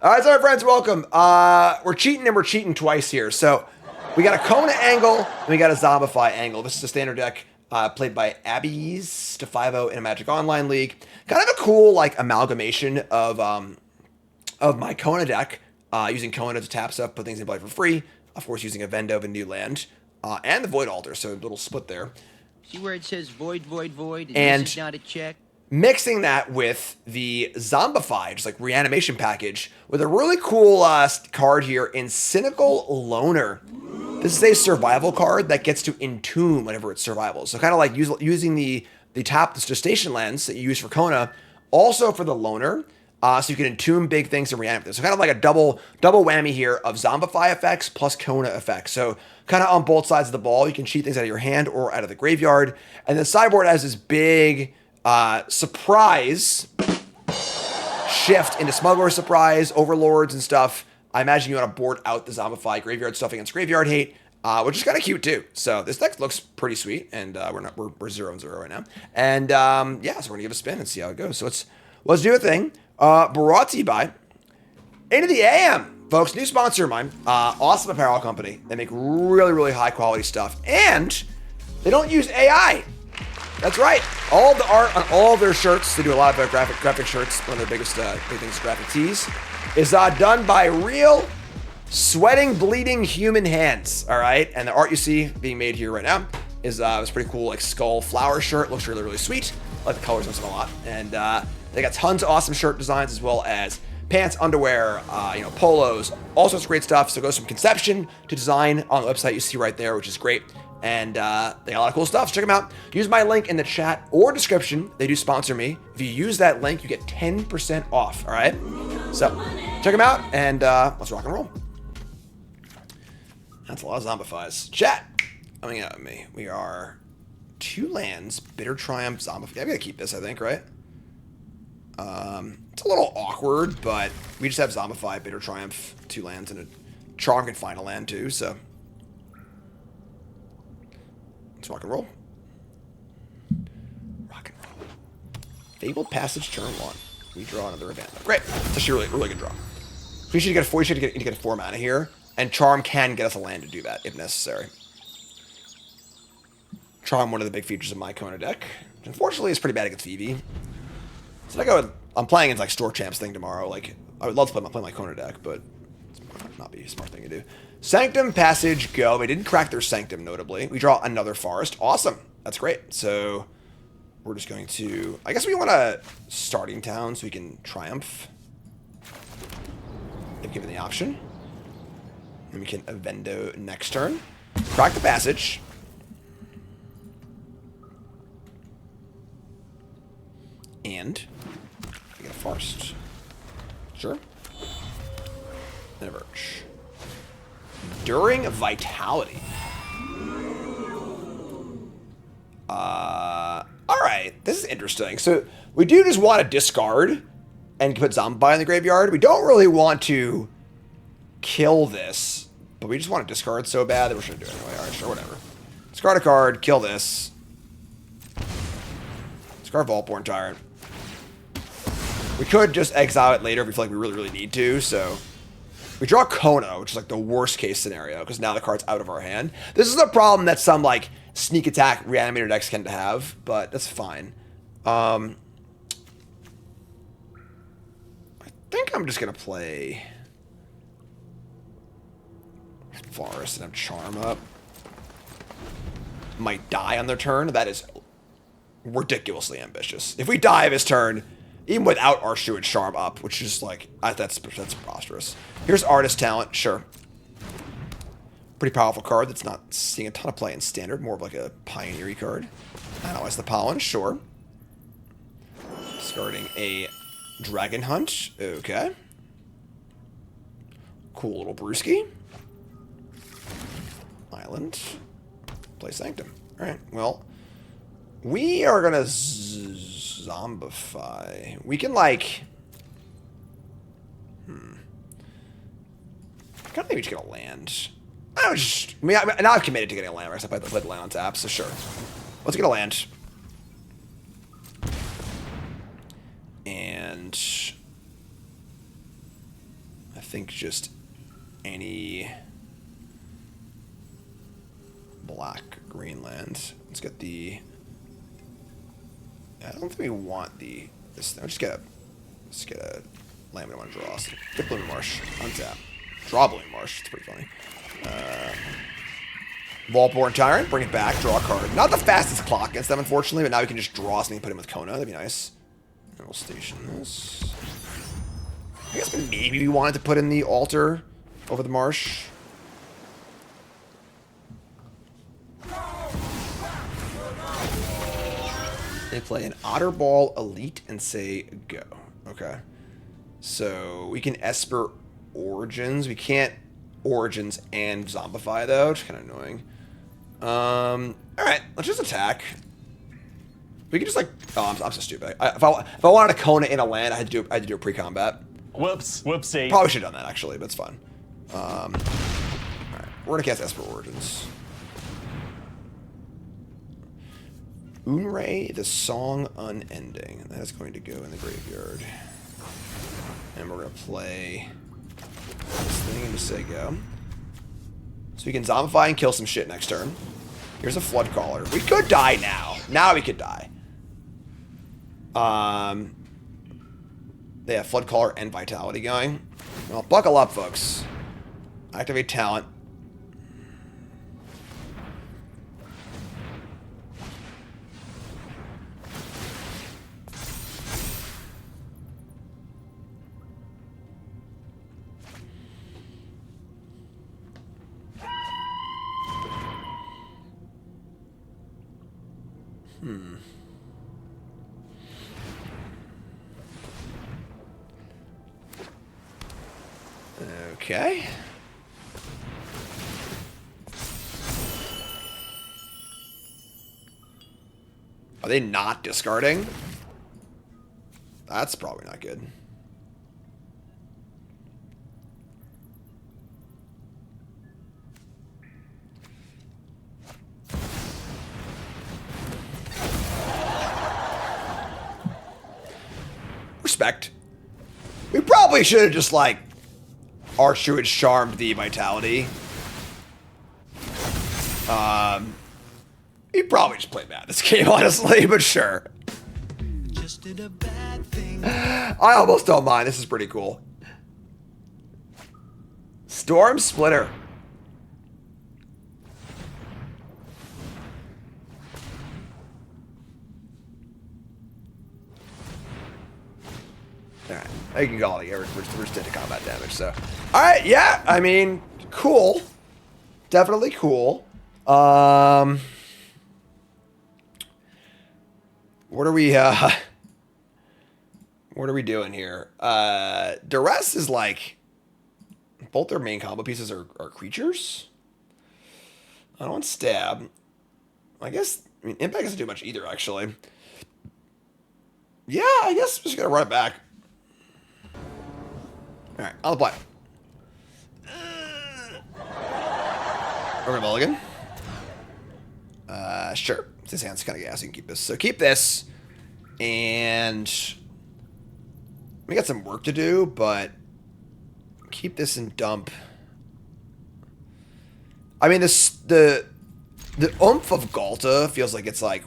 All right, sorry, friends, welcome. We're cheating and we're cheating twice here. So we got a Kona angle and we got a Zombify angle. This is a standard deck played by Abby's to 5-0 in a Magic Online League. Kind of a cool like amalgamation of my Kona deck, using Kona to tap stuff, put things in play for free. Of course, using a Vendo of a new land and the Void Altar, so a little split there. See where it says void, void, void, and this is not a check? Mixing that with the Zombify, just like reanimation package, with a really cool card here in Cynical Loner. This is a survival card that gets to entomb whenever it's survival. So kind of like using the tap, the gestation lands that you use for Kona, also for the Loner. So you can entomb big things and reanimate them. So kind of like a double whammy here of Zombify effects plus Kona effects. So kind of on both sides of the ball, you can cheat things out of your hand or out of the graveyard. And the sideboard has this big surprise shift into Smuggler Surprise, Overlords and stuff. I imagine you want to board out the Zombify graveyard stuff against Graveyard Hate, which is kind of cute too. So this deck looks pretty sweet, and we're 0-0 right now. And yeah, so we're gonna give it a spin and see how it goes. So let's do a thing. Brought to you by Into the AM, folks. New sponsor of mine, awesome apparel company. They make really high quality stuff, and they don't use AI. That's right. All the art on all of their shirts, they do a lot of graphic shirts. One of their biggest big things, graphic tees, is done by real, sweating, bleeding human hands. All right, and the art you see being made here right now is this pretty cool like skull flower shirt. Looks really sweet. I like the colors on this one a lot, and they got tons of awesome shirt designs as well as pants, underwear, polos, all sorts of great stuff. So it goes from conception to design on the website you see right there, which is great. And they got a lot of cool stuff. So check them out. Use my link in the chat or description. They do sponsor me. If you use that link, you get 10% off. All right. So check them out and let's rock and roll. That's a lot of Zombifies. Chat coming out of me. We are 2 lands. Bitter Triumph, Zombify. Yeah, we gotta keep this, I think, right? It's a little awkward, but we just have Zombify, Bitter Triumph, 2 lands, and a Charm can find a land too. So. Let's rock and roll. Rock and roll. Fabled Passage turn 1. We draw another event. Great. It's actually really good draw. We should get a 4 mana here, and Charm can get us a land to do that if necessary. Charm, one of the big features of my Kona deck. Which unfortunately is pretty bad against Vivi. So I'm playing against like Store Champs thing tomorrow. Like I would love to play my Kona deck, but it's not be a smart thing to do. Sanctum, Passage, go. They didn't crack their Sanctum, notably. We draw another Forest. Awesome. That's great. So we're just going to... I guess we want a starting town so we can Triumph. If given the option. And we can Avendo next turn. Crack the Passage. And we get a Forest. Sure. And a Verge. During Vitality. Alright, this is interesting. So, we do just want to discard and put Zombie in the graveyard. We don't really want to kill this, but we just want to discard so bad that we're going to do it anyway. Alright, sure, whatever. Discard a card, kill this. Discard Vaultborn Tyrant. We could just exile it later if we feel like we really need to, so... We draw Kona, which is like the worst case scenario, because now the card's out of our hand. This is a problem that some like sneak attack Reanimator decks tend to have, but that's fine. I think I'm just gonna play Forest and have Charm up. Might die on their turn. That is ridiculously ambitious. If we die of his turn, even without Arshu and Charm up, which is like, that's preposterous. Here's Artist Talent, sure. Pretty powerful card that's not seeing a ton of play in Standard, more of like a Pioneer card. Analyze the Pollen, sure. Discarding a Dragon Hunt, okay. Cool little Brewski. Island. Play Sanctum. Alright, well, we are gonna Zombify. We can like... I kind of think we should get a land. Now I've committed to getting a land, right? I played the land on tap, so sure. Let's get a land. And think just any black greenland. Let's get the... I don't think we want the... this. Let's get a land we want to draw. So get Blooming Marsh. Untap. Draw Blooming Marsh. It's pretty funny. Vaultborn Tyrant. Bring it back. Draw a card. Not the fastest clock against them, unfortunately, but now we can just draw something and put him with Kona. That'd be nice. And we'll station this. I guess maybe we wanted to put in the altar over the marsh. They play an Otterball Elite and say go. Okay. So we can Esper Origins. We can't Origins and Zombify though, which is kind of annoying. Alright, let's just attack. We can just like... oh, I'm so stupid. If I wanted a Kona in a land, I had to do a pre-combat. Whoops. Whoopsie. Probably should have done that actually, but it's fine. Alright, we're gonna cast Esper Origins. Unray, the Song Unending. That is going to go in the graveyard. And we're going to play this thing into say go. So we can Zombify and kill some shit next turn. Here's a Flood Caller. We could die now. Now we could die. They have Flood Caller and Vitality going. Well, buckle up, folks. Activate Talent. Okay. Are they not discarding? That's probably not good. Respect. We probably should have just, like, Archdruid charmed the Vitality. He probably just played bad this game, honestly, but sure. Just did a bad thing. I almost don't mind. This is pretty cool. Storm Splitter. Alright, I can call it here. We're just into combat damage, so. Alright, yeah, I mean, cool. Definitely cool. What are we doing here? Duress is like, both their main combo pieces are creatures. I don't want Stab. I guess, I mean, Impact doesn't do much either, actually. Yeah, I guess I'm just gonna run it back. Alright, on the play. We're gonna mulligan. Sure. This hand's kind of gassy. You can keep this. So keep this. And we got some work to do, but keep this and dump. I mean, the oomph of Galta feels like it's like,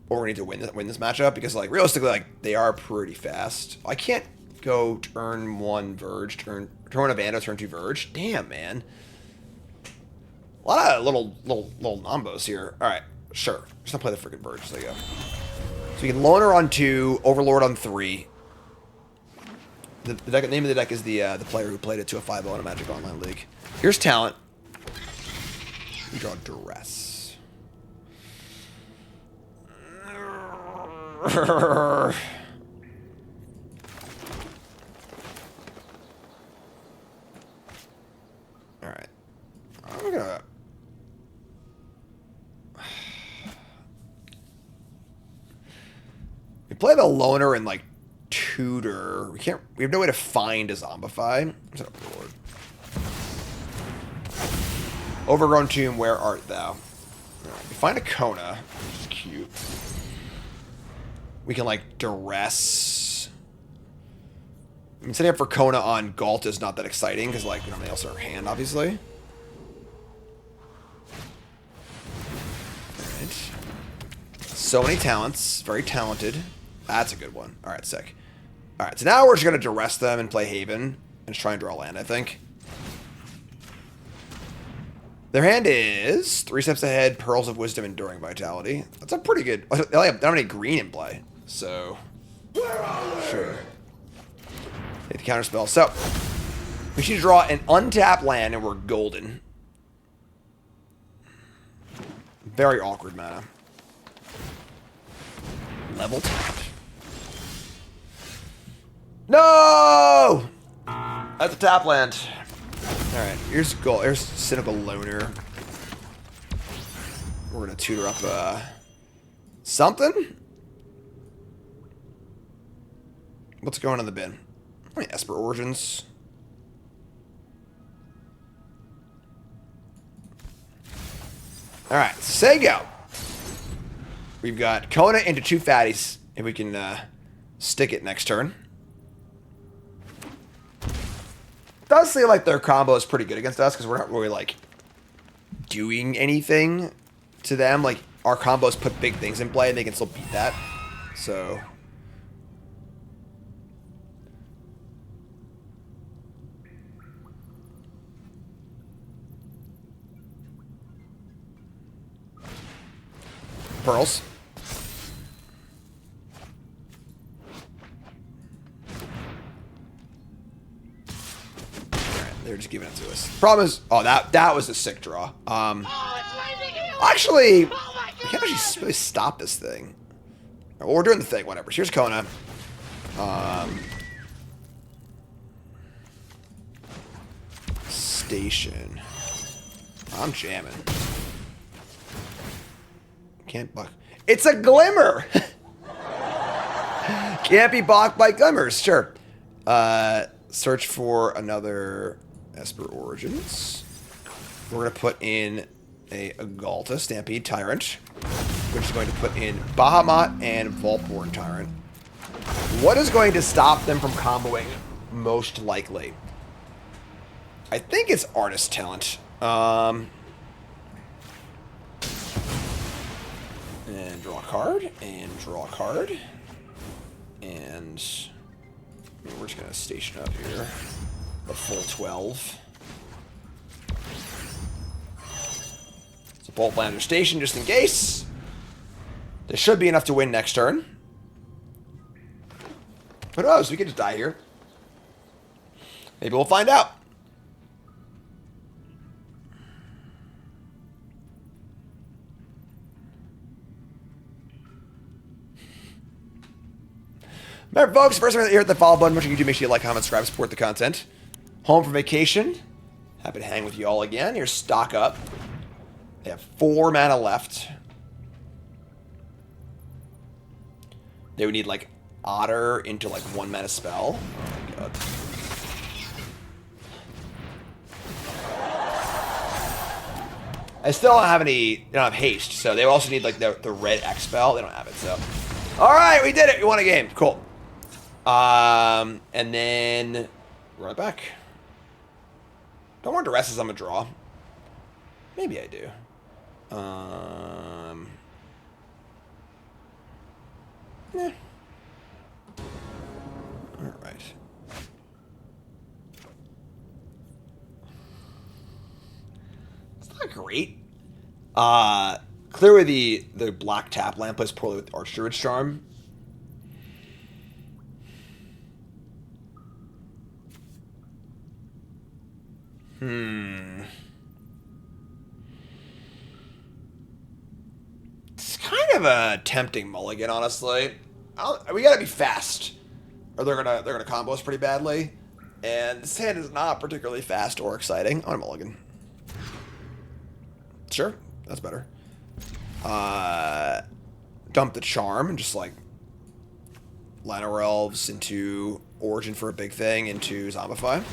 or we need to win this matchup because, like, realistically, like, they are pretty fast. I can't go turn 1 Verge, turn 1 Abando, turn 2 Verge. Damn, man. A lot of little nombos here. All right, sure. Just gonna play the freaking Verge as I go. So you can Loner on 2, Overlord on 3. The name of the deck is the player who played it to a 5-0 in a Magic Online League. Here's Talent. You draw Duress. Alright. I'm gonna... We play the Loner and, like, tutor. We have no way to find a Zombify. What's that board? Overgrown Tomb, where art thou? Right, we find a Kona, which is cute. We can, like, Duress. I mean, setting up for Kona on Galt is not that exciting because, like, we don't have anything else in our hand, obviously. Alright. So many talents. Very talented. That's a good one. Alright, sick. Alright, so now we're just going to duress them and play Haven and just try and draw land, I think. Their hand is 3 steps ahead, Pearls of Wisdom, Enduring Vitality. That's a pretty good... They don't have any green in play, so... Sure. Hit the counterspell. So, we should draw an untapped land and we're golden. Very awkward mana. Level tapped. No! That's a tap land. Alright, here's goal. Here's Cynical Loner. We're gonna tutor up something. What's going on in the bin? How many Esper Origins? Alright, say go. We've got Kona into 2 fatties. If we can stick it next turn. Does seem like their combo is pretty good against us because we're not really, like, doing anything to them. Like, our combos put big things in play and they can still beat that. So... Pearls. Alright, they're just giving it to us. Problem is, oh, that was a sick draw. Actually, we can't actually really stop this thing. Well, we're doing the thing, whatever. So here's Kona. Station. I'm jamming. Can't block. It's a Glimmer! Can't be blocked by Glimmers. Sure. Search for another Esper Origins. We're going to put in a Galta, Stampede Tyrant. Which is going to put in Bahamut and Vaultborn Tyrant. What is going to stop them from comboing most likely? I think it's Artist Talent. And draw a card, and draw a card. And we're just going to station up here. A full 12. It's a Bolt Blander Station just in case. This should be enough to win next turn. Who knows? We could just die here. Maybe we'll find out. Remember, folks, first time here at the follow button. Much you do, make sure you like, comment, subscribe, support the content. Home for vacation. Happy to hang with you all again. Here's stock up. They have 4 mana left. They would need, like, Otter into, like, 1 mana spell. Oh, God. I still don't have any, they don't have haste, so they also need, like, the red X spell. They don't have it, so. Alright, we did it. We won a game. Cool. And then run it back. Don't want duress as I'm a draw. Maybe I do. Yeah. Alright. It's not great. Clearly the black tap land plays poorly with Archdruid's Charm. It's kind of a tempting mulligan, honestly. We gotta be fast, or they're gonna combo us pretty badly. And this hand is not particularly fast or exciting. I'm a mulligan. Sure, that's better. Dump the Charm and just like Llanowar Elves into Origin for a big thing into Zombify.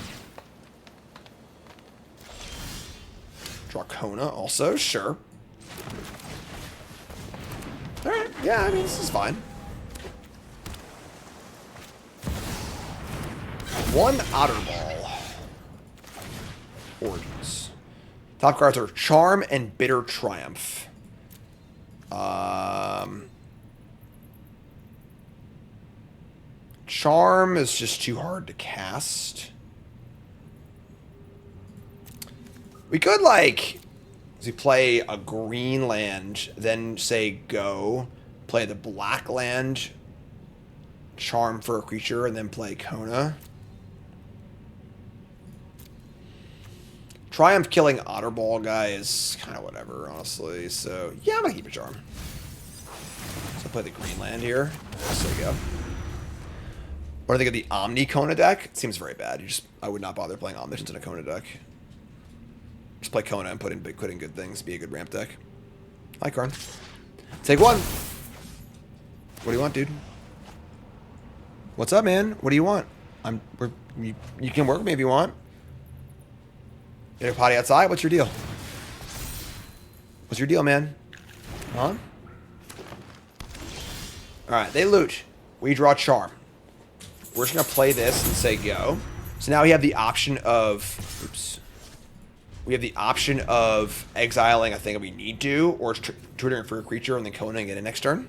Draw Kona also, sure. Alright, yeah, I mean, this is fine. One Otterball. Origins. Top cards are Charm and Bitter Triumph. Charm is just too hard to cast. We could, like, as we play a green land, then say go, play the black land, charm for a creature, and then play Kona. Triumph killing Otterball guy is kind of whatever, honestly. So, yeah, I'm going to keep a charm. So, play the green land here. There we go. What do I think of the Omni Kona deck? It seems very bad. I would not bother playing Omniscience in a Kona deck. Just play Kona and put in good things. Be a good ramp deck. Hi, Karn. Take one. What do you want, dude? What's up, man? What do you want? You can work with me if you want. Get a potty outside? What's your deal? What's your deal, man? Huh? Alright, they loot. We draw Charm. We're just going to play this and say go. So now we have the option of... Oops. We have the option of exiling a thing that we need to, or triggering for a creature and then Kona and get it next turn.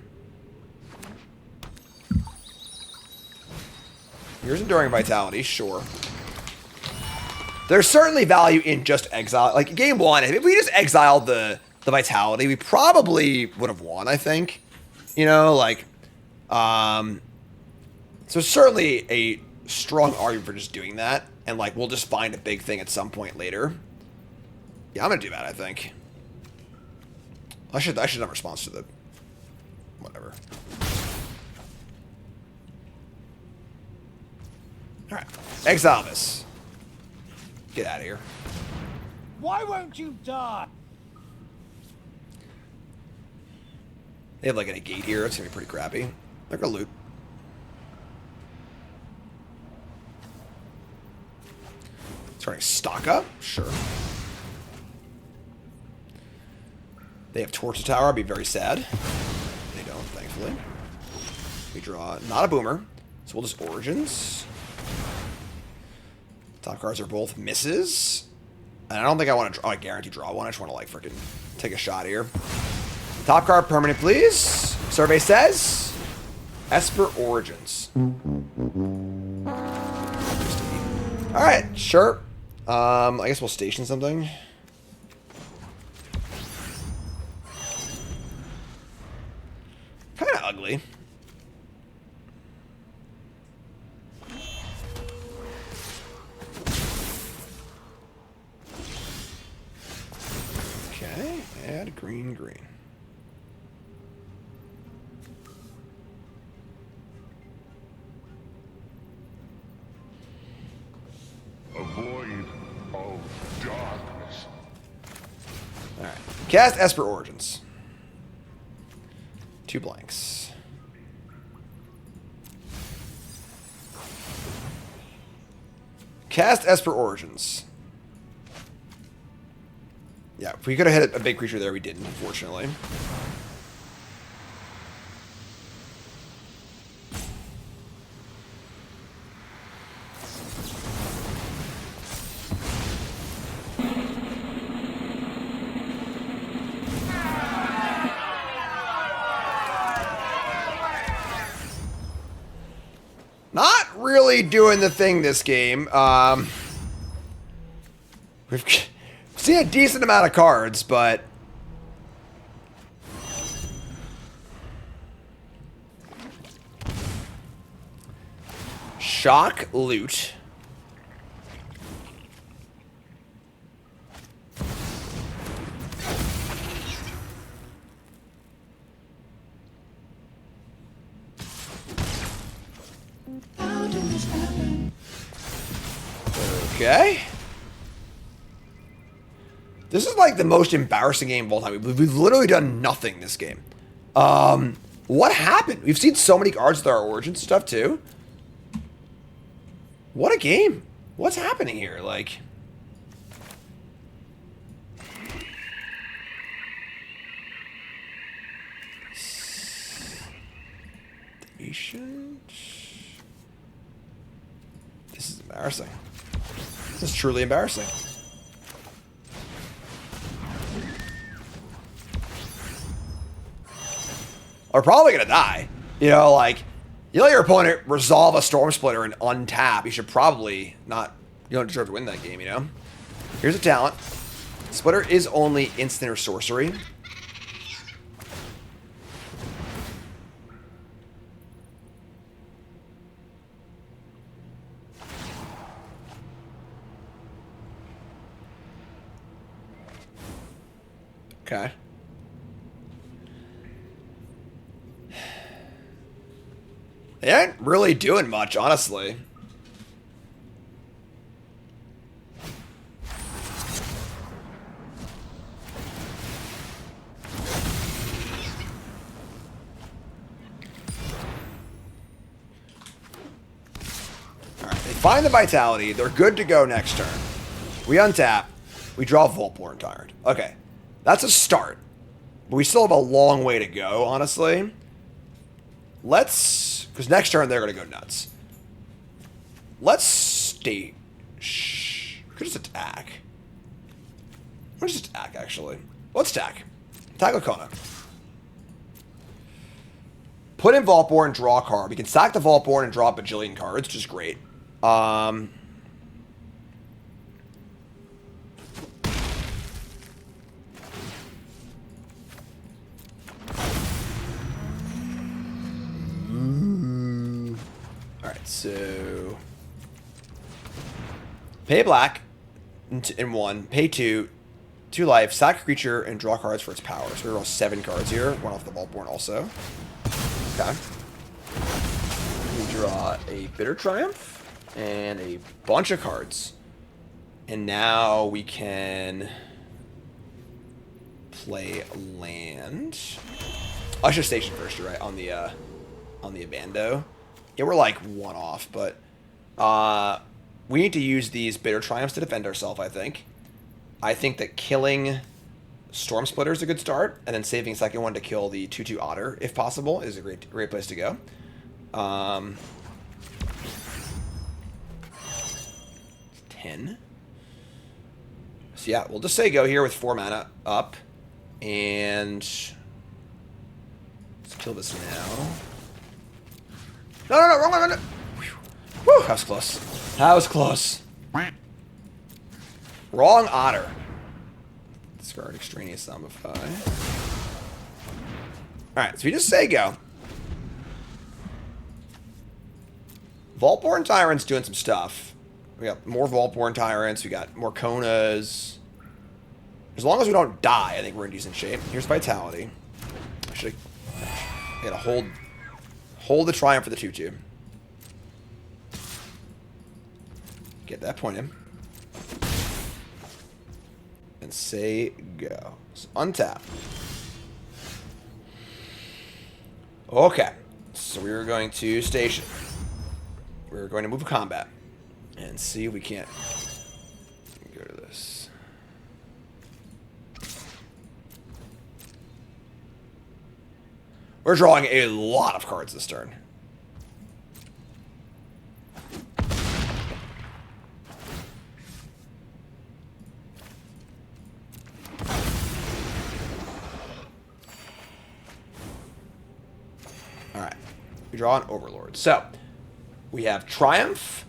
Here's Enduring Vitality, sure. There's certainly value in just exile. Like, game one, if we just exiled the Vitality, we probably would have won, I think. You know, like... So certainly a strong argument for just doing that. And, like, we'll just find a big thing at some point later. Yeah, I'm going to do that, I think. I should have response to the... Whatever. Alright. Exile this. Get out of here. Why won't you die? They have, like, a negate here. It's going to be pretty crappy. They're going to loot. Starting stock up? Sure. They have Torture Tower. I'd be very sad. They don't, thankfully. We draw not a boomer. So we'll just Origins. Top cards are both misses. And I don't think I want to draw. I guarantee draw one. I just want to, like, freaking take a shot here. Top card permanent, please. Survey says Esper Origins. Alright, sure. I guess we'll station something. Kind of ugly. Okay, add green. A void of darkness. Alright. Cast Esper Origins. 2 blanks. Cast Esper Origins. Yeah, if we could have hit a big creature there, we didn't, unfortunately. Not really doing the thing this game. We've seen a decent amount of cards, but... Shock, loot. Okay. This is like the most embarrassing game of all time. We've literally done nothing this game. What happened? We've seen so many cards with our Origins stuff too. What a game. What's happening here? Like... Station... This is embarrassing. This is truly embarrassing. We're probably gonna die. You know, like, you let your opponent resolve a Storm Splitter and untap. You should probably not. You don't deserve to win that game, you know? Here's a talent. Splitter is only instant or sorcery. Okay. They ain't really doing much, honestly. Alright, they find the Vitality. They're good to go next turn. We untap. We draw Voltborn Tyrant. Okay. That's a start. But we still have a long way to go, honestly. Let's... Because next turn, they're going to go nuts. Let's stay... Shh. We could just attack. Let's just attack, actually. Let's attack. Attack with Kona. Put in Vaultborn, draw a card. We can sack the Vaultborn and draw a bajillion cards, which is great. Alright, so... Pay black in 1, pay 2, 2 life, sack a creature, and draw cards for its power. So we roll 7 cards here, one off the Vaultborn also. Okay. We draw a Bitter Triumph and a bunch of cards. And now we can play land. I should station first, you're right, on the Abando. Yeah, we're like 1 off, but we need to use these Bitter Triumphs to defend ourselves, I think. I think that killing Storm Splitter is a good start, and then saving a second one to kill the 2/2 Otter, if possible, is a great place to go. 10. So yeah, we'll just say go here with 4 mana up, and let's kill this now. No, wrong one. Whew, that was close. That was close. Wrong Otter. Discard extraneous Zombify. Alright, so we just say go. Vaultborn Tyrant's doing some stuff. We got more Vaultborn Tyrants. We got more Konas. As long as we don't die, I think we're in decent shape. Here's Vitality. I should have... I gotta hold the Triumph for the 2/2. Get that point in. And say go. So untap. Okay. So we're going to station. We're going to move to combat. And see if we can't go to this. We're drawing a lot of cards this turn. Alright. We draw an Overlord. So, we have Triumph.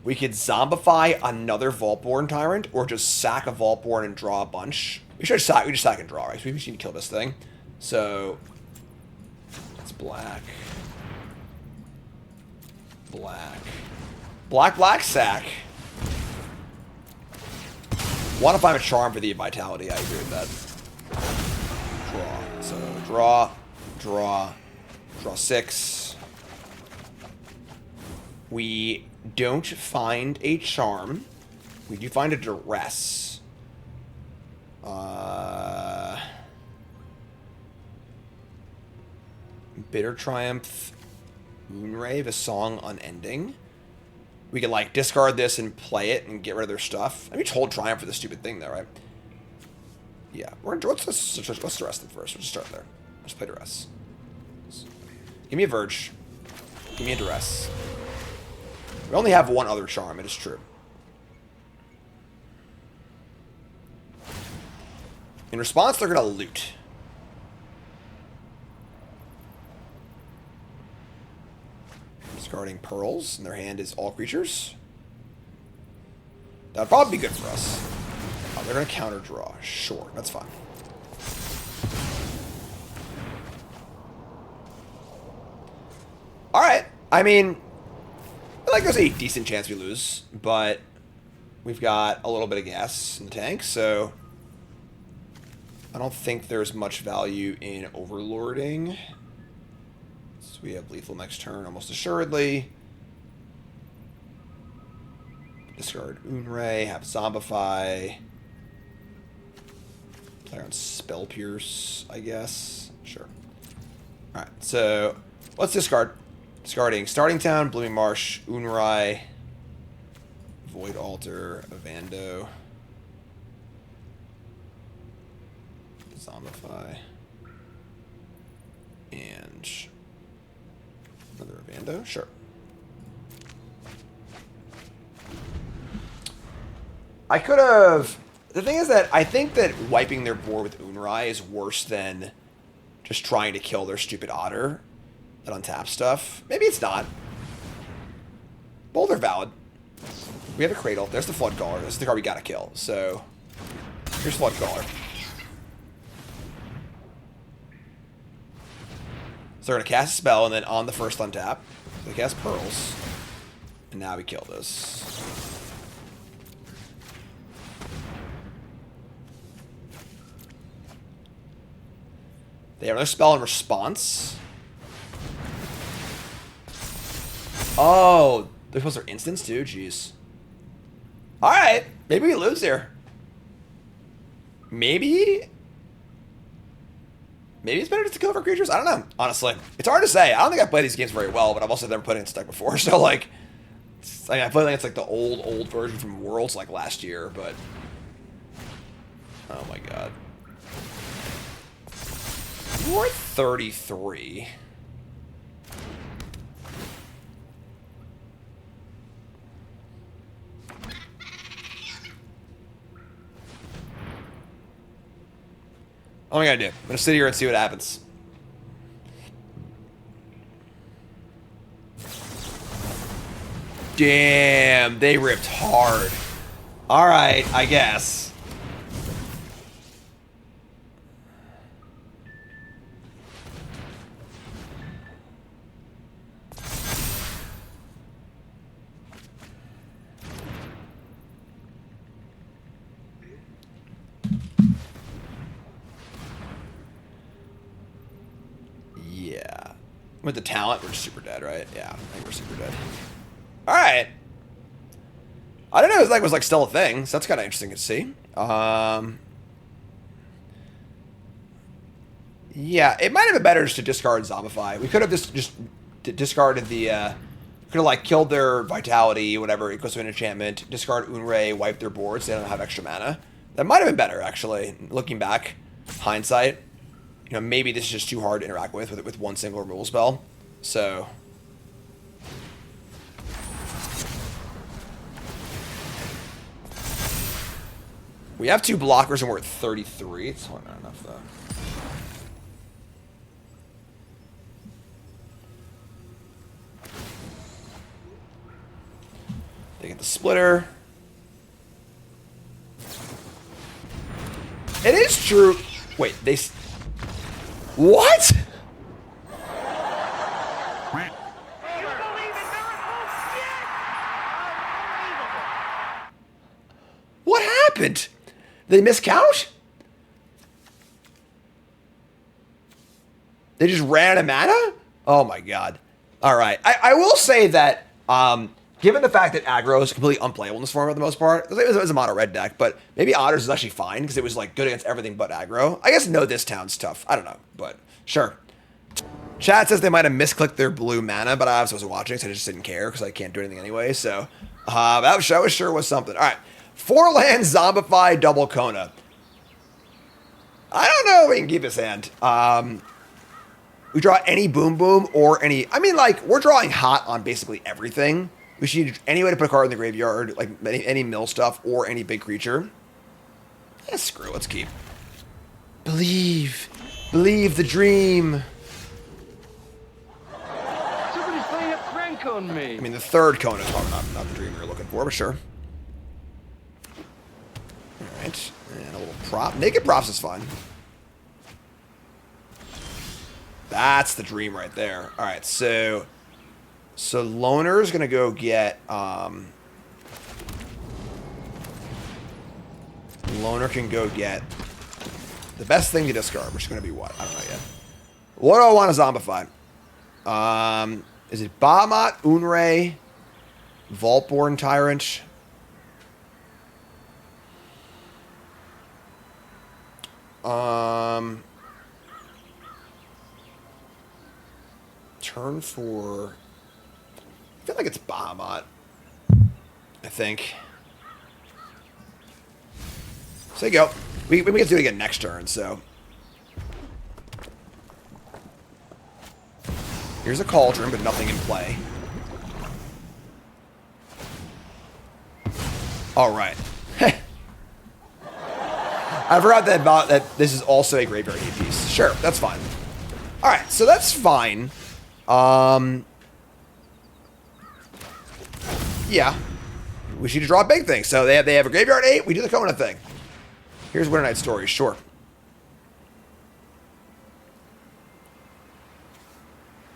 We could Zombify another Vaultborn Tyrant, or just sack a Vaultborn and draw a bunch. We just sack and draw, right? So we just need to kill this thing. So, it's black. Black, sack. Want to find a charm for the Vitality, I agree with that. Draw. So, draw 6. We don't find a charm. We do find a duress. Bitter Triumph, Moonrave, a song unending. We can like discard this and play it and get rid of their stuff. I mean, hold Triumph for the stupid thing though, right? Yeah, let's duress them first. We'll just start there. Let's play duress. Give me a Verge. Give me a duress. We only have one other charm, it is true. In response, they're going to loot. Discarding pearls, and their hand is all creatures. That would probably be good for us. Oh, they're going to counter draw. Sure, that's fine. Alright, I mean, I feel like there's a decent chance we lose, but we've got a little bit of gas in the tank, so I don't think there's much value in overlording. So we have lethal next turn, almost assuredly. Discard Unray, have Zombify. Play on Spell Pierce, I guess. Sure. Alright, so let's discard. Discarding Starting Town, Blooming Marsh, Unrai, Void Altar, Avando, Zombify, and another Avando? Sure. I could have... The thing is that I think that wiping their board with Unrai is worse than just trying to kill their stupid Otter that untap stuff. Maybe it's not. Both are valid. We have a Cradle. There's the Flood Caller. This is the card we gotta kill. So, here's Flood Caller. So they're gonna cast a spell, and then on the first untap, they cast Pearls. And now we kill this. They have another spell in response. Oh, they're supposed to instance too? Jeez. Alright, maybe we lose here. Maybe it's better just to kill for creatures? I don't know, honestly. It's hard to say. I don't think I've played these games very well, but I've also never put it in deck before, so like... I mean, I feel like it's like the old version from Worlds like last year, but... Oh my god. We're at 33. What am I gonna do? I'm gonna sit here and see what happens. Damn, they ripped hard. Alright, I guess. Yeah. With the talent, we're super dead, right? Yeah, I think we're super dead. Alright. I didn't know his deck was like still a thing, so that's kind of interesting to see. Yeah, it might have been better just to discard Zombify. We could have just discarded the... could have like killed their Vitality, whatever, it goes to an enchantment, discard Unray, wipe their boards, so they don't have extra mana. That might have been better, actually, looking back. Hindsight. You know, maybe this is just too hard to interact with one single removal spell. So... We have two blockers and we're at 33. It's not enough, though. They get the splitter. It is true. Wait, they... What? What happened? Did they miscount? They just ran out of mana? Oh my god. Alright. I will say that, given the fact that aggro is completely unplayable in this format for the most part, it was a mono red deck, but maybe Otters is actually fine because it was like good against everything but aggro. I guess no, this town's tough. I don't know, but sure. Chat says they might have misclicked their blue mana, but I wasn't watching, so I just didn't care because I can't do anything anyway, so that sure was something. Alright. 4 land Zombify double Kona. I don't know if we can keep his hand. We draw any Boom Boom or any... I mean, like, we're drawing hot on basically everything. We should need any way to put a card in the graveyard, like any mill stuff or any big creature. Yeah, screw it, let's keep. Believe. Believe the dream. Somebody's playing a prank on me. I mean, the third Kona is probably not the dream we were looking for, but sure. Alright, and a little prop. Naked props is fine. That's the dream right there. Alright, so Loner's gonna go get, Loner can go get the best thing to discard, which is gonna be what? I don't know yet. What do I want to zombify? Is it Bahamut, Unray, Vaultborn Tyrant? Turn 4. I feel like it's Bahamut. I think. So there you go. We get to do it again next turn, so. Here's a Cauldron, but nothing in play. Alright. I forgot that this is also a graveyard hate piece. Sure, that's fine. Alright, so that's fine. Yeah. We should draw a big thing. So they have a graveyard 8, we do the Kona thing. Here's Winter Night Stories, sure.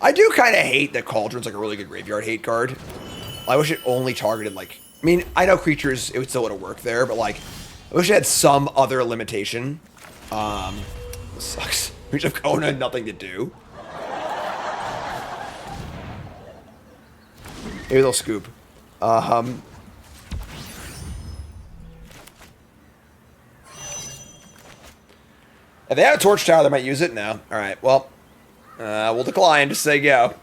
I do kind of hate that Cauldron's like a really good graveyard hate card. I wish it only targeted like... I mean, I know creatures, it would still would have worked there, but like... I wish it had some other limitation. This sucks. We just have Kona and nothing to do. Maybe they'll scoop. If they have a torch tower, they might use it. No. Alright, well. We'll decline. Just say go.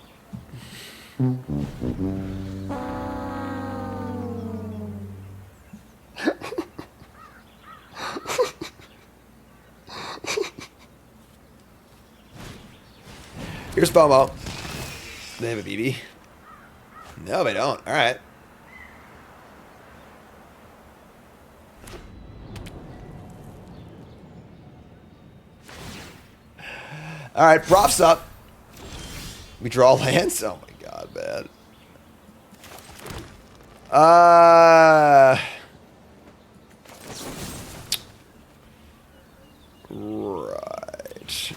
Here's FOMO. They have a Vivi? No, they don't. Alright. Alright, props up. We draw lands? Oh my god, man. Right.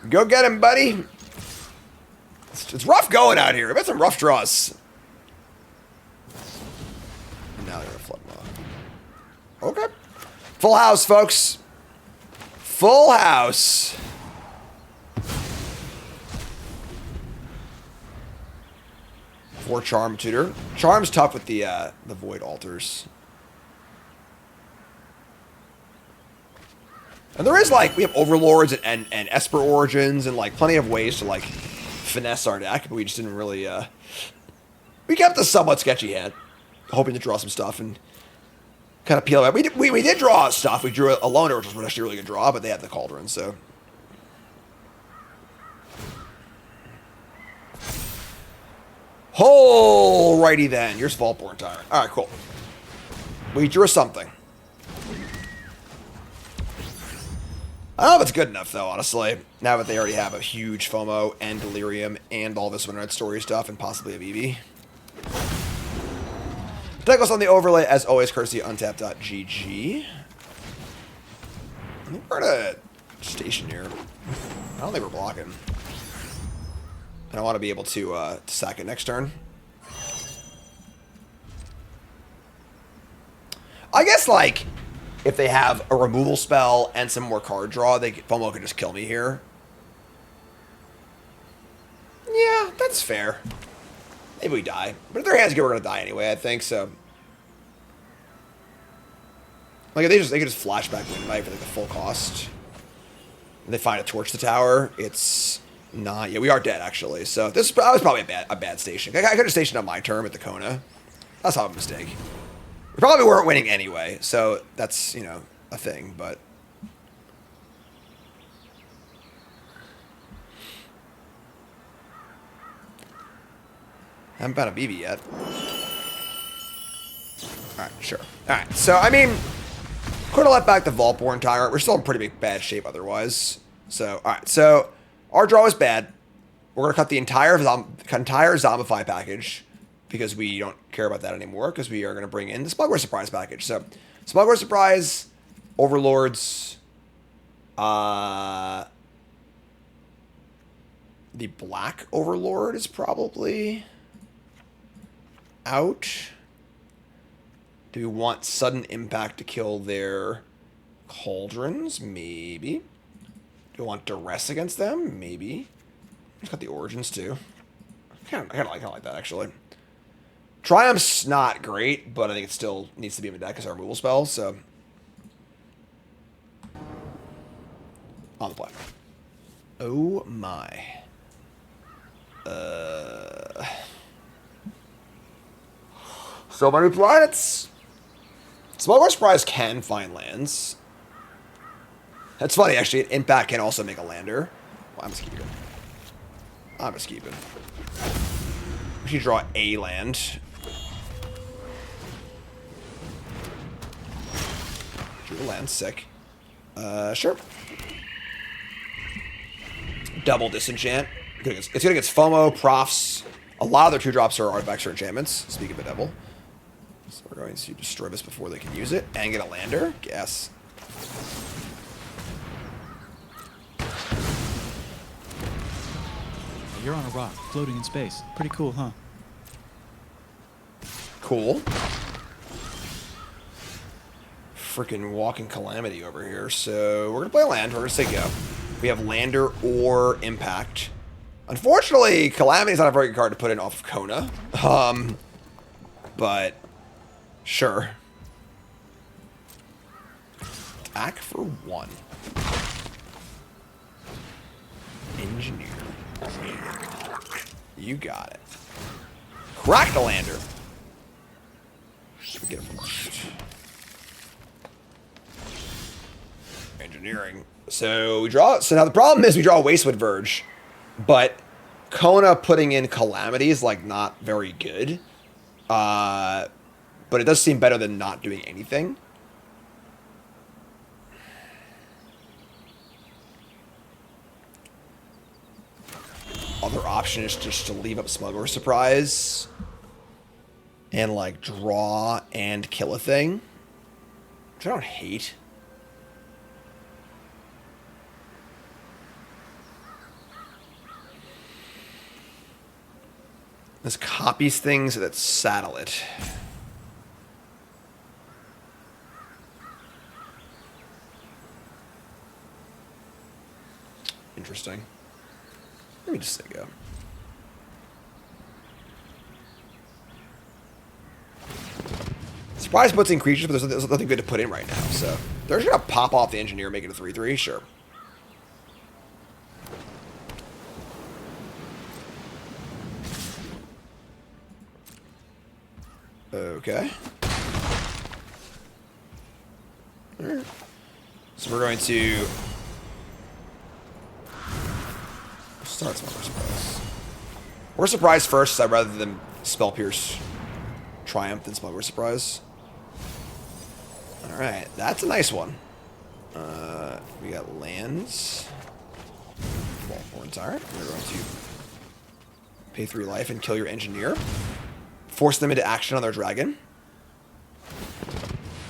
Go get him, buddy. It's rough going out here. I've had some rough draws. Now they're gonna flood more. Okay. Full house, folks. Full house. For Charm Tutor. Charm's tough with the Void Altars. And there is, like, we have Overlords and Esper Origins and, like, plenty of ways to, like, finesse our deck, but we just didn't really, we kept a somewhat sketchy hand, hoping to draw some stuff and kind of peel out. We did draw stuff. We drew a Loner, which was actually a really good draw, but they had the Cauldron, so. Alrighty then. Here's Vaultborn Tyrant. Alright, cool. We drew something. I don't know if it's good enough, though, honestly. Now that they already have a huge FOMO and Delirium and all this Winter Night Story stuff and possibly a Vivi. Decklist on the overlay, as always, courtesy untap.gg. I think we're at a station here. I don't think we're blocking. And I want to be able to sack it next turn. I guess, like, if they have a removal spell and some more card draw, FOMO could just kill me here. Yeah, that's fair. Maybe we die. But if their hands good, we're going to die anyway, I think, so. Like, if they could just flashback Windbite for, like, the full cost. And they find a Torch the Tower, it's not. Yeah, we are dead, actually. So, this was probably a bad station. I could have stationed on my turn with the Kona. That's not a mistake. We probably weren't winning anyway, so that's, you know, a thing, but. Haven't found a Vivi yet. Alright, sure. Alright, so, I mean, could have let back the Vaultborn Tyrant. We're still in pretty big bad shape otherwise. So, alright, so, our draw is bad. We're going to cut the entire Zombify package, because we don't care about that anymore, because we are going to bring in the Smuggler Surprise package. So, Smuggler Surprise, Overlords, the Black Overlord is probably out. Do we want sudden impact to kill their Cauldrons? Maybe. Do we want duress against them? Maybe. Let's got the Origins too. I kind of like that actually. Triumph's not great, but I think it still needs to be in the deck as our removal spell. So on the play. Oh my. So my new planets. Smuggler Surprise can find lands. That's funny, actually. Impact can also make a lander. Well, I'm just keeping. We should draw a land. Drew a land, sick. Sure. Double Disenchant. It's good against FOMO, Profs. A lot of their 2-drops are artifacts or enchantments. Speak of the devil. So we're going to destroy this before they can use it. And get a lander. Guess. You're on a rock, floating in space. Pretty cool, huh? Cool. Freaking walking calamity over here. So we're going to play a land. We're going to say go. We have lander or impact. Unfortunately, calamity is not a very good card to put in off of Kona. But sure. Attack for 1. Engineer. You got it. Crack the lander. Get it first. Engineering. So we draw. So now the problem is we draw a Wastewood Verge, but Kona putting in Calamity is like not very good. But it does seem better than not doing anything. Other option is just to leave up Smuggler Surprise and like draw and kill a thing, which I don't hate. This copies things that saddle it. Interesting. Let me just say go. Surprise puts in creatures, but there's nothing good to put in right now. So they're just gonna pop off the engineer, make it a 3/3. Sure. Okay. All right. So we're going to start Smuggler Surprise. We're surprised first, so rather than Spell Pierce Triumph than Smuggler Surprise. Alright, that's a nice one. We got lands. Vaultborn Tyrant. We're going to pay 3 life and kill your engineer. Force them into action on their dragon.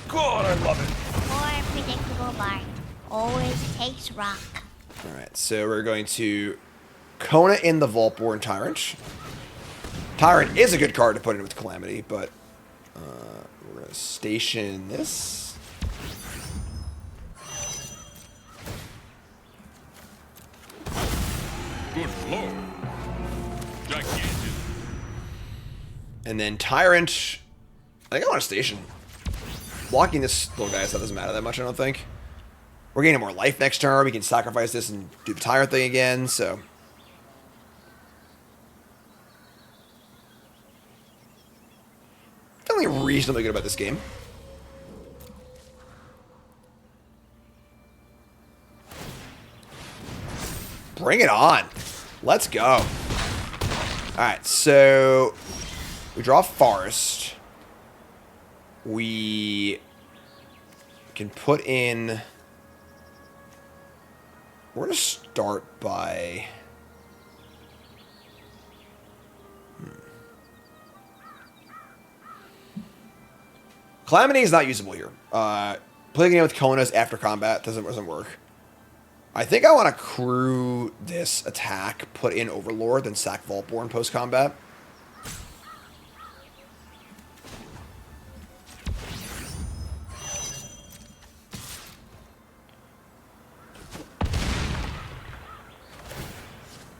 God, I love it. More predictable Bart. Always takes rock. Alright, so we're going to Kona in the Vaultborn Tyrant. Tyrant is a good card to put in with Calamity, but we're going to station this. Good lord. Gigantic. And then Tyrant, I think I want to station. Blocking this little guy, so that doesn't matter that much, I don't think. We're gaining more life next turn. We can sacrifice this and do the Tyrant thing again, so. Feeling reasonably good about this game. Bring it on. Let's go. Alright, so we draw Forest. We can put in... We're going to start by... Calamity is not usable here. Playing it with Kona's after combat doesn't work. I think I want to crew this attack, put in Overlord, then sack Vaultborn post-combat.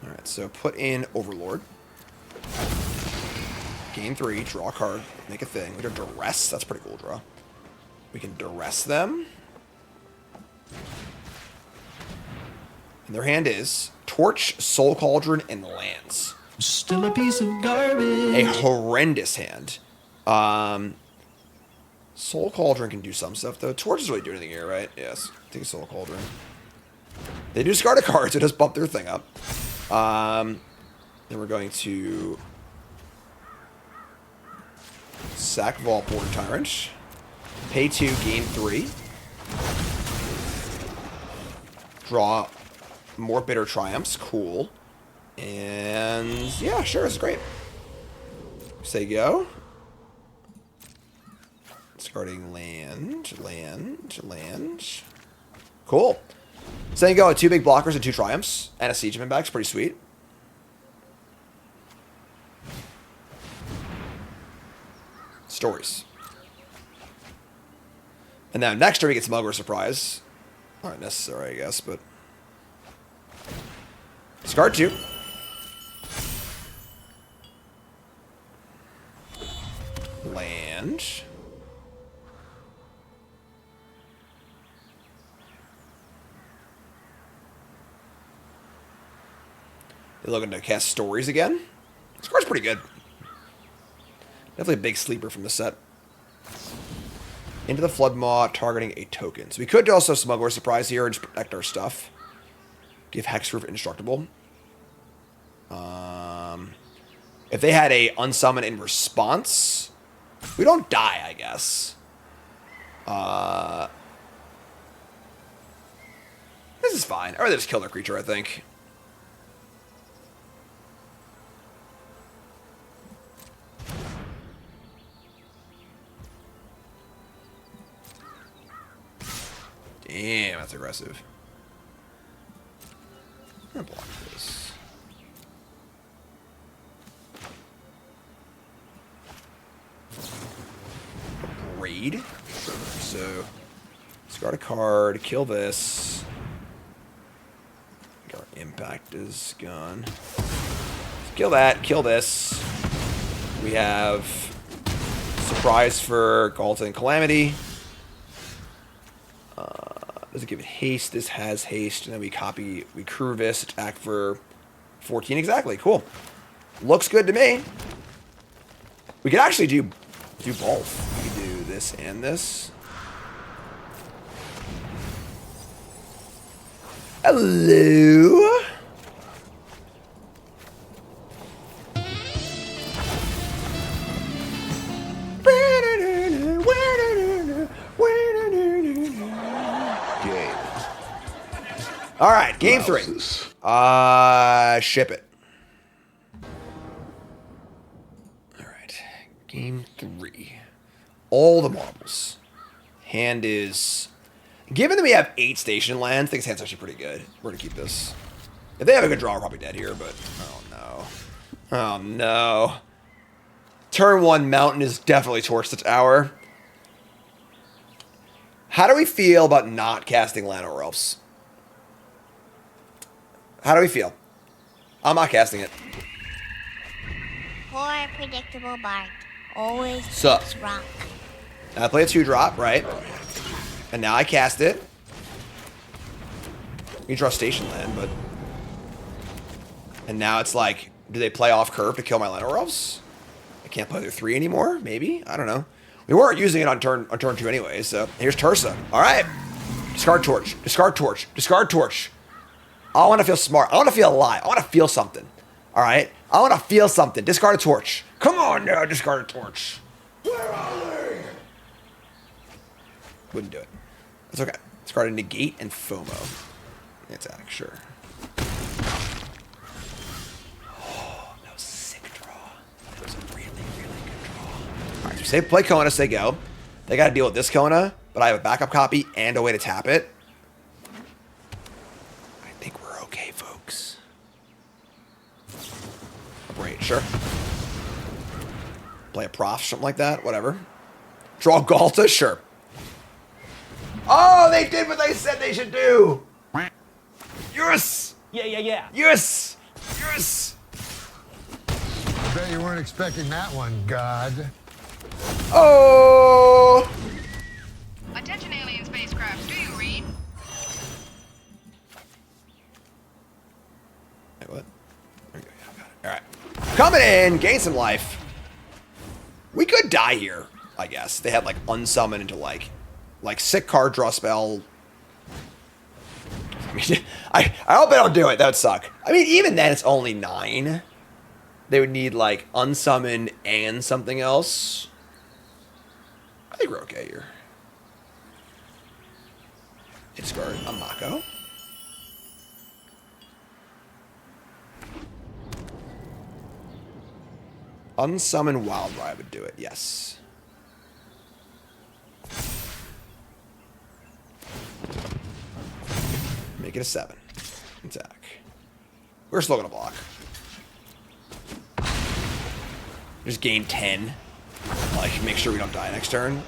Alright, so put in Overlord. Game 3, draw a card, make a thing. We can duress, that's a pretty cool draw. We can duress them. And their hand is Torch, Soul Cauldron, and Lands. Still a piece of garbage. A horrendous hand. Soul Cauldron can do some stuff, though. Torch doesn't really do anything here, right? Yes. I think Soul Cauldron. They do discard a card, so just bump their thing up. Then we're going to sack Vaultborn Tyrant. Pay 2, gain 3. Draw more Bitter Triumphs. Cool. And yeah, sure, it's great. Say go. Discarding land. Cool. Saying go with 2 big blockers and 2 triumphs. And a Siegeman back. It's pretty sweet. Stories. And now next turn we get Smuggler Surprise. Not necessary, I guess, but... Discard 2. Land. They're looking to cast Stories again. This card's pretty good. Definitely a big sleeper from the set. Into the Floodmaw, targeting a token. So we could also Smuggler Surprise here and just protect our stuff. Give Hexproof Indestructible. If they had a Unsummon in response, we don't die, I guess. This is fine. Or they just kill their creature, I think. Damn, that's aggressive. I'm gonna block this. Raid. So, discard a card, kill this. Our impact is gone. Kill that, kill this. We have surprise for Galton and Calamity. Does it give it haste? This has haste. And then we crew this, attack for 14 exactly. Cool. Looks good to me. We could actually do both. We could do this and this. Hello. All right, game 3. Ship it. All right, game 3. All the marbles. Hand is... Given that we have 8 station lands, I think this hand's actually pretty good. We're going to keep this. If they have a good draw, we're probably dead here, but... Oh, no. Oh, no. Turn 1, Mountain is definitely Torch the Tower. How do we feel about not casting Llanowar Elves? How do we feel? I'm not casting it. Poor predictable Bart. Always Sup? takes rock. Now I play a 2-drop, right? And now I cast it. You draw Station Land, but... And now it's like, do they play off curve to kill my Llanowar Elves? I can't play their 3 anymore, maybe? I don't know. We weren't using it on turn 2 anyway, so here's Tursa. Alright. Discard Torch. Discard Torch. Discard Torch. I want to feel smart. I want to feel alive. I want to feel something. All right? I want to feel something. Discard a torch. Come on now, discard a torch. Where are they? Wouldn't do it. That's okay. Discard a negate and FOMO. Attack, sure. Oh, that was a sick draw. That was a really, really good draw. Alright, so say play Kona, say go. They gotta deal with this Kona, but I have a backup copy and a way to tap it. I think we're okay, folks. Great, sure. Play a prof, something like that, whatever. Draw Galta, sure. Oh, they did what they said they should do! Yes! Yeah. Yes! Yes! I bet you weren't expecting that one, God. Oh! Attention alien spacecraft, do you read? Wait, what? There we go, yeah, got it. Alright. Coming in, gain some life. We could die here, I guess. They had, like, unsummon into, like sick card draw spell. I mean, I hope they don't do it. That would suck. I mean, even then, it's only 9. They would need, like, unsummon and something else. I think we're okay here. Discard a Mako. Unsummon Wild Ride would do it, yes. Make it a 7. Attack. We're still gonna block. Just gain 10. Like, make sure we don't die next turn.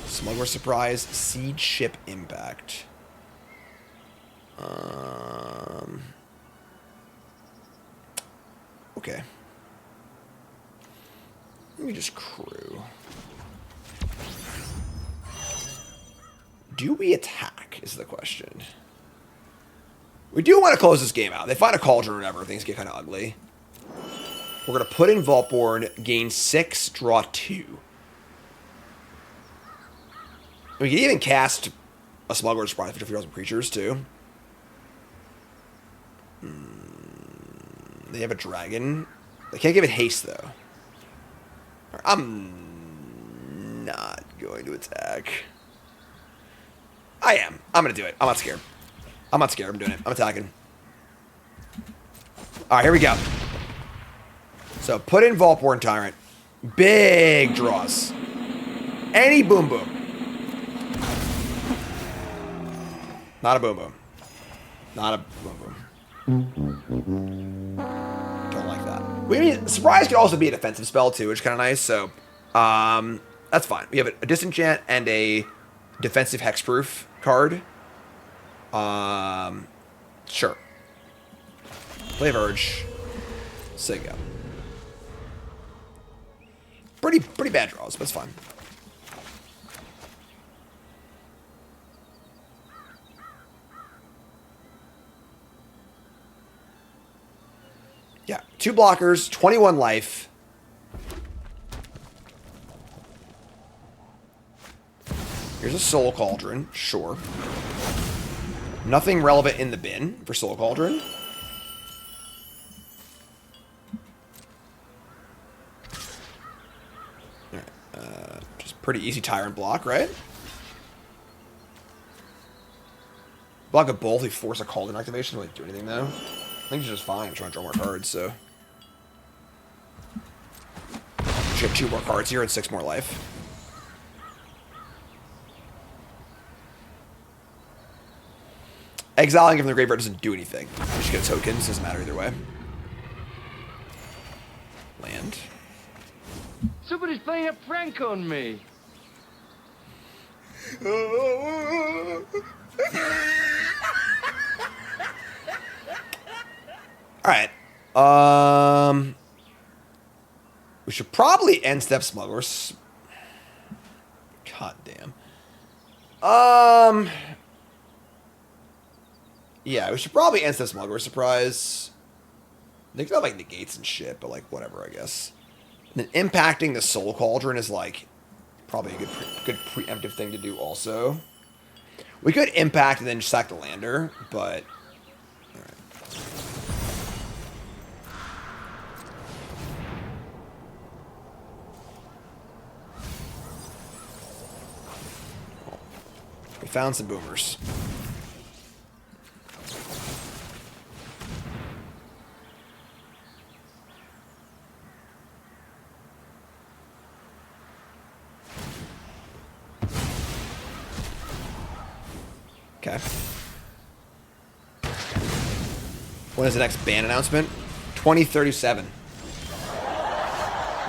Smuggler Surprise. Siege Ship Impact. Okay. Let me just crew. Do we attack, is the question. We do want to close this game out. They find a Cauldron or whatever. Things get kind of ugly. We're going to put in Vaultborn, gain 6, draw 2. We can even cast a Smuggler's Surprise for 50,000 creatures, too. They have a dragon. They can't give it haste, though. I'm not going to attack. I am. I'm going to do it. I'm not scared. I'm not scared. I'm doing it. I'm attacking. Alright, here we go. So, put in Vaultborn Tyrant. Big draws. Any boom boom. Not a boom boom. Not a boom boom. Don't like that. We mean, Surprise could also be a defensive spell too, which is kind of nice. So, that's fine. We have a Disenchant and a defensive hexproof card. Sure. Play Verge. Say go. Pretty bad draws, but it's fine. Yeah, 2 blockers, 21 life. Here's a Soul Cauldron, sure. Nothing relevant in the bin for Soul Cauldron. Alright, just pretty easy Tyrant block, right? Block a both, we force a Cauldron activation, doesn't really do anything though. I think it's just fine. I'm trying to draw more cards, so. Should have 2 more cards here and 6 more life. Exiling from the graveyard doesn't do anything. You just get tokens, doesn't matter either way. Land. Somebody's playing a prank on me. Alright. We should probably end step Smugglers. God damn. Yeah, we should probably end step Smuggler Surprise. They could have like negates and shit, but like whatever, I guess. And then impacting the Soul Cauldron is like probably a good preemptive thing to do also. We could impact and then sack the lander, but We found some boomers. Okay. When is the next ban announcement? 2037.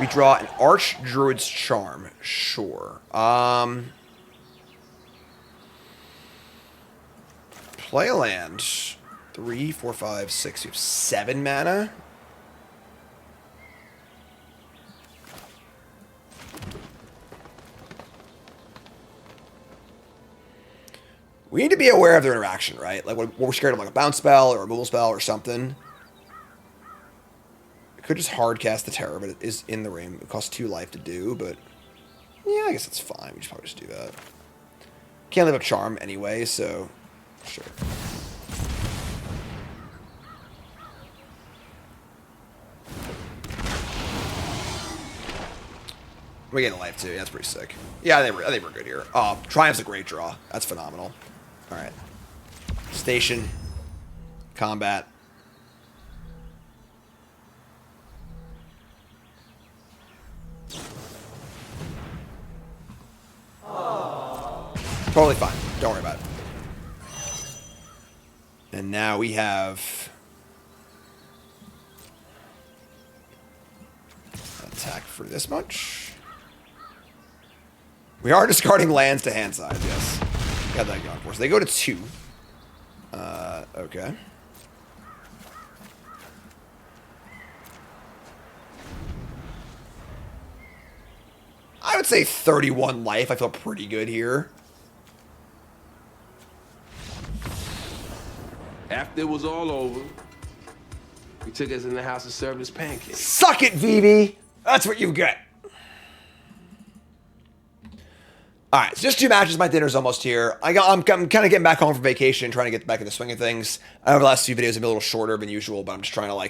We draw an Archdruid's Charm. Sure. Play a land. 3, 4, 5, 6. You have 7 mana. We need to be aware of their interaction, right? Like, we're scared of like a bounce spell or a removal spell or something. I could just hard cast the Terror, but it is in the ring. It costs 2 life to do, but yeah, I guess that's fine. We should probably just do that. Can't leave up Charm anyway, so sure. We're getting a life too. Yeah, that's pretty sick. Yeah, I think we're good here. Oh, Triumph's a great draw. That's phenomenal. All right. Station. Combat. Totally fine. Don't worry about it. And now we have attack for this much. We are discarding lands to hand size, yes. Got that going for us. They go to 2. Okay. I would say 31 life. I feel pretty good here. After it was all over, he took us in the house and served us pancakes. Suck it, Vivi! That's what you get. All right, so just 2 matches. My dinner's almost here. I'm kind of getting back home from vacation, trying to get back in the swing of things. I know the last few videos have been a little shorter than usual, but I'm just trying to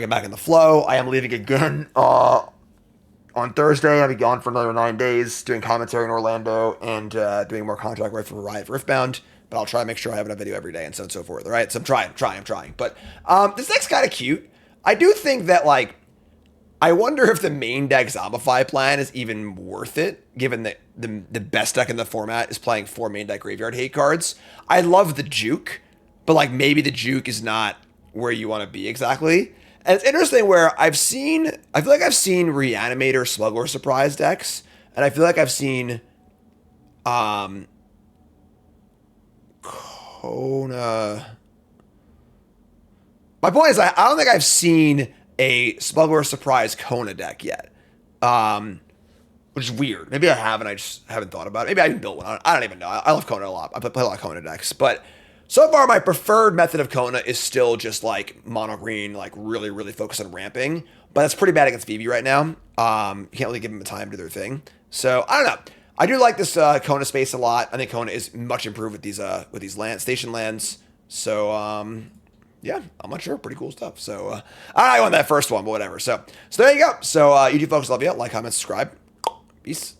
get back in the flow. I am leaving again on Thursday. I'll be gone for another 9 days, doing commentary in Orlando and doing more contract work for Riot for Riftbound. But I'll try to make sure I have a video every day and so on and so forth. All right, so I'm trying. But this deck's kind of cute. I do think that, like, I wonder if the main deck Zombify plan is even worth it, given that the best deck in the format is playing 4 main deck graveyard hate cards. I love the juke, but like maybe the juke is not where you want to be exactly. And it's interesting where I feel like I've seen Reanimator Smuggler Surprise decks, and I feel like I've seen Kona. My point is I don't think I've seen a Smuggler Surprise Kona deck yet. Which is weird. Maybe I have and I just haven't thought about it. Maybe I haven't built one. I don't even know. I love Kona a lot. I play a lot of Kona decks. But so far, my preferred method of Kona is still just like mono green, like really, really focused on ramping. But that's pretty bad against Vivi right now. You can't really give them the time to do their thing. So I don't know. I do like this Kona space a lot. I think Kona is much improved with these station lands. So yeah, I'm not sure. Pretty cool stuff. So I won that first one, but whatever. So there you go. So YouTube folks, love you. Like, comment, subscribe. Peace.